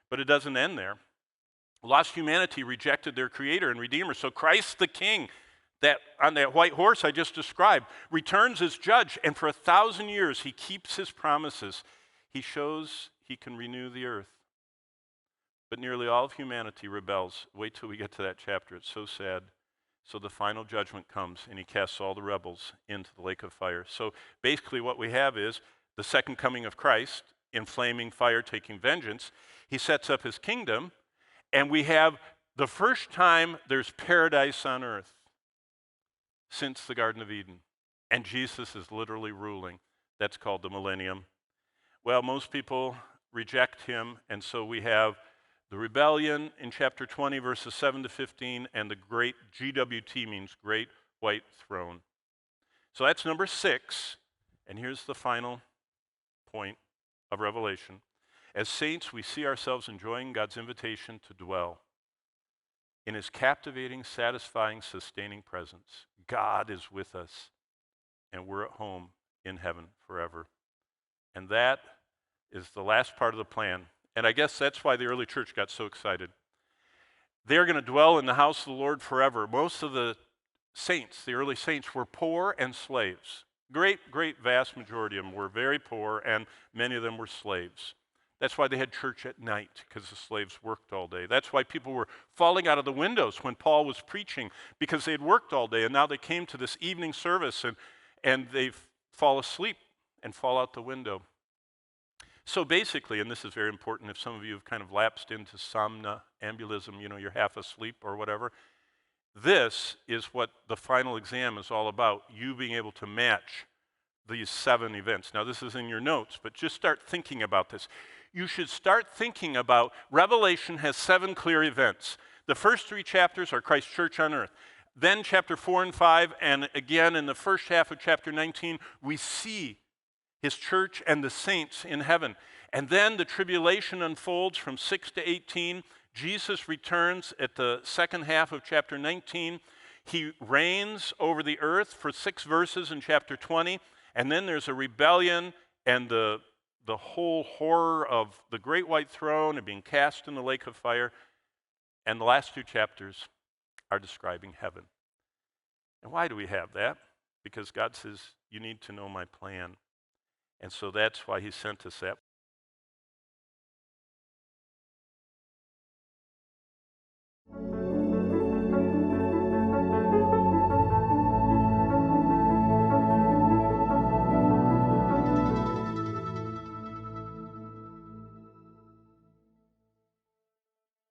But it doesn't end there. Lost humanity rejected their creator and redeemer. So Christ the King, that on that white horse I just described, returns as judge, and for 1,000 years he keeps his promises. He shows he can renew the earth. But nearly all of humanity rebels. Wait till we get to that chapter. It's so sad. So the final judgment comes, and he casts all the rebels into the lake of fire. So basically what we have is the second coming of Christ in flaming fire taking vengeance. He sets up his kingdom, and we have the first time there's paradise on earth since the Garden of Eden. And Jesus is literally ruling. That's called the millennium. Well, most people reject him, and so we have the rebellion in chapter 20, verses 7 to 15, and the great GWT means great white throne. So that's number 6, and here's the final point of Revelation. As saints, we see ourselves enjoying God's invitation to dwell in his captivating, satisfying, sustaining presence. God is with us, and we're at home in heaven forever. And that is the last part of the plan. And I guess that's why the early church got so excited. They're going to dwell in the house of the Lord forever. Most of the saints, the early saints, were poor and slaves. Great, vast majority of them were very poor, and many of them were slaves. That's why they had church at night, because the slaves worked all day. That's why people were falling out of the windows when Paul was preaching, because they had worked all day, and now they came to this evening service, and they fall asleep and fall out the window. So basically, and this is very important if some of you have kind of lapsed into somnambulism, you're half asleep or whatever, this is what the final exam is all about, you being able to match these 7 events. Now, this is in your notes, but just start thinking about this. You should start thinking about Revelation has 7 clear events. The first 3 chapters are Christ's church on earth. Then chapter 4 and 5, and again in the first half of chapter 19, we see his church and the saints in heaven. And then the tribulation unfolds from 6 to 18. Jesus returns at the second half of chapter 19. He reigns over the earth for 6 verses in chapter 20. And then there's a rebellion and the whole horror of the great white throne and being cast in the lake of fire. And the last 2 chapters are describing heaven. And why do we have that? Because God says, you need to know my plan. And so that's why he sent us that